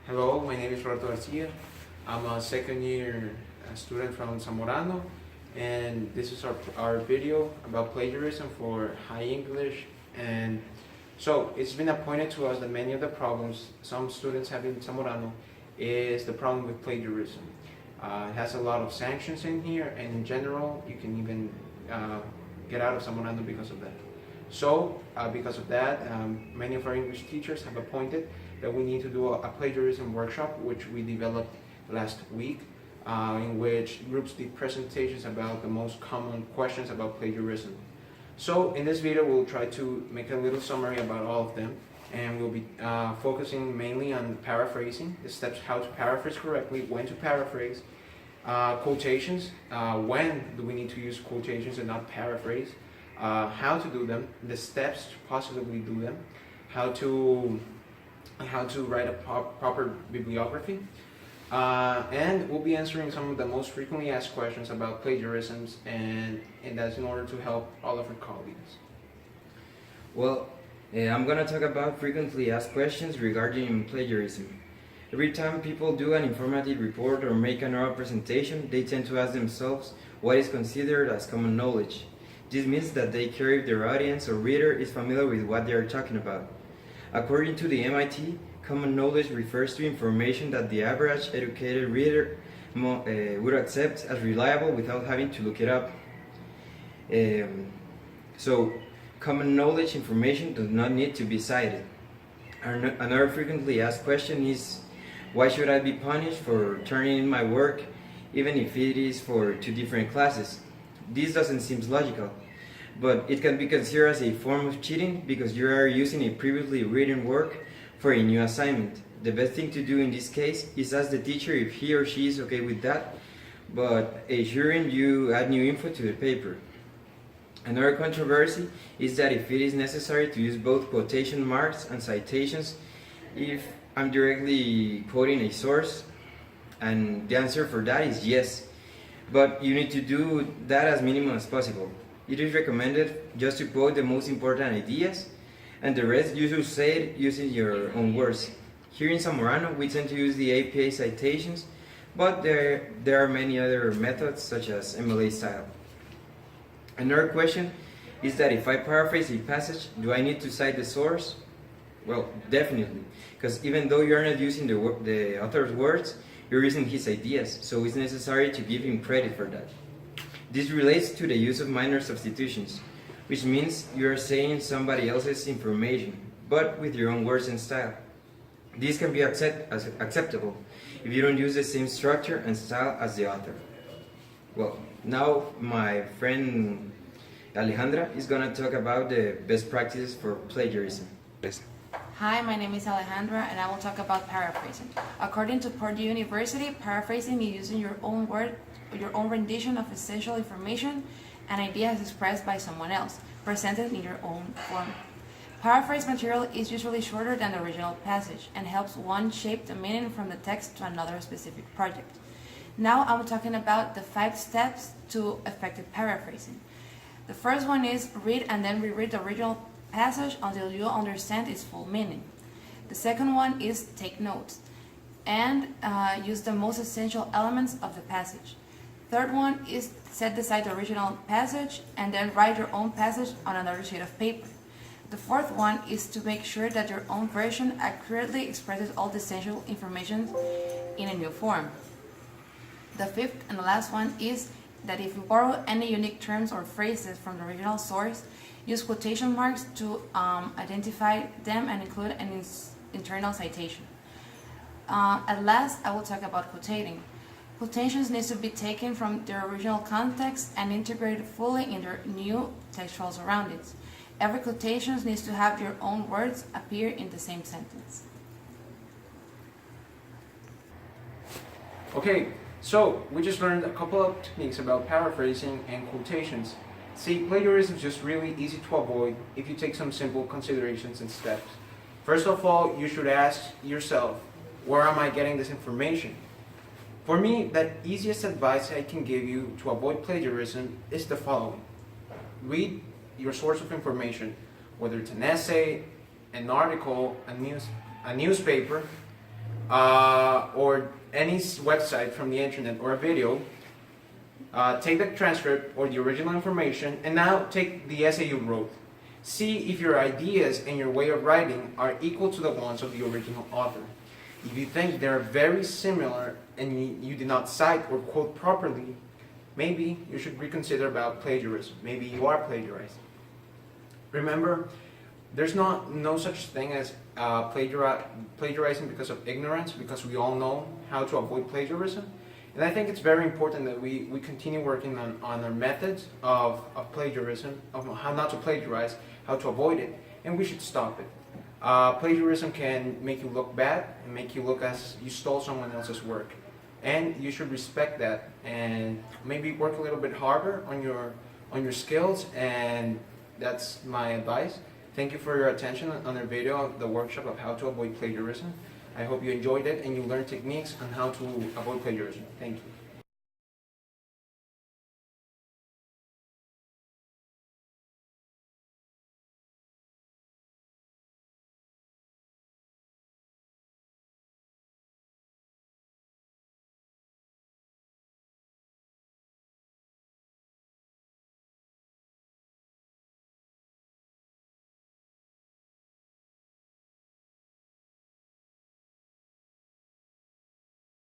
Hello, my name is Roberto García. I'm a second year student from Zamorano, and this is our video about plagiarism for high English. And so it's been appointed to us that many of the problems some students have in Zamorano is the problem with plagiarism. It has a lot of sanctions in here, and in general, you can even get out of Zamorano because of that. So, because of that, many of our English teachers have appointed that we need to do a plagiarism workshop, which we developed last week, in which groups did presentations about the most common questions about plagiarism. So, in this video, we'll try to make a little summary about all of them, and we'll be focusing mainly on paraphrasing, the steps how to paraphrase correctly, when to paraphrase, quotations, when do we need to use quotations and not paraphrase, how to do them, the steps to possibly do them, how to write a proper bibliography, and we'll be answering some of the most frequently asked questions about plagiarisms, and that's in order to help all of our colleagues. Well, I'm going to talk about frequently asked questions regarding plagiarism. Every time people do an informative report or make an oral presentation, they tend to ask themselves what is considered as common knowledge. This means that they care if their audience or reader is familiar with what they are talking about. According to the MIT, common knowledge refers to information that the average educated reader would accept as reliable without having to look it up. So, common knowledge information does not need to be cited. Another frequently asked question is, why should I be punished for turning in my work even if it is for two different classes? This doesn't seem logical, but it can be considered as a form of cheating because you are using a previously written work for a new assignment. The best thing to do in this case is ask the teacher if he or she is okay with that, but assuring you add new info to the paper. Another controversy is that if it is necessary to use both quotation marks and citations if I'm directly quoting a source, and the answer for that is yes. But you need to do that as minimum as possible. It is recommended just to quote the most important ideas, and the rest you should say it using your own words. Here in Zamorano, we tend to use the APA citations, but there are many other methods such as MLA style. Another question is that if I paraphrase a passage, do I need to cite the source? Well, definitely, because even though you're not using the author's words, you're using his ideas, so it's necessary to give him credit for that. This relates to the use of minor substitutions, which means you are saying somebody else's information, but with your own words and style. This can be acceptable if you don't use the same structure and style as the author. Well, now my friend Alejandra is going to talk about the best practices for plagiarism. Hi, my name is Alejandra, and I will talk about paraphrasing. According to Purdue University, paraphrasing is using your own rendition of essential information and ideas expressed by someone else, presented in your own form. Paraphrased material is usually shorter than the original passage and helps one shape the meaning from the text to another specific project. Now I'm talking about the 5 steps to effective paraphrasing. The first one is read and then reread the original passage until you understand its full meaning. The second one is take notes and use the most essential elements of the passage. Third one is set aside the original passage and then write your own passage on another sheet of paper. The fourth one is to make sure that your own version accurately expresses all the essential information in a new form. The fifth and the last one is that if you borrow any unique terms or phrases from the original source, use quotation marks to identify them and include an internal citation. At last, I will talk about quotating. Quotations need to be taken from their original context and integrated fully in their new textual surroundings. Every quotation needs to have your own words appear in the same sentence. Okay, so we just learned a couple of techniques about paraphrasing and quotations. See, plagiarism is just really easy to avoid if you take some simple considerations and steps. First of all, you should ask yourself, where am I getting this information? For me, the easiest advice I can give you to avoid plagiarism is the following. Read your source of information, whether it's an essay, an article, a newspaper. or any website from the internet or a video, take the transcript or the original information, and now take the essay you wrote. See if your ideas and your way of writing are equal to the ones of the original author. If you think they're very similar and you did not cite or quote properly, maybe you should reconsider about plagiarism. Maybe you are plagiarizing. Remember, there's no such thing as plagiarizing because of ignorance, because we all know how to avoid plagiarism. And I think it's very important that we continue working on our methods of plagiarism, of how not to plagiarize, how to avoid it, and we should stop it. Plagiarism can make you look bad and make you look as you stole someone else's work. And you should respect that and maybe work a little bit harder on your skills, and that's my advice. Thank you for your attention on our video, the workshop of how to avoid plagiarism. I hope you enjoyed it and you learned techniques on how to avoid plagiarism. Thank you.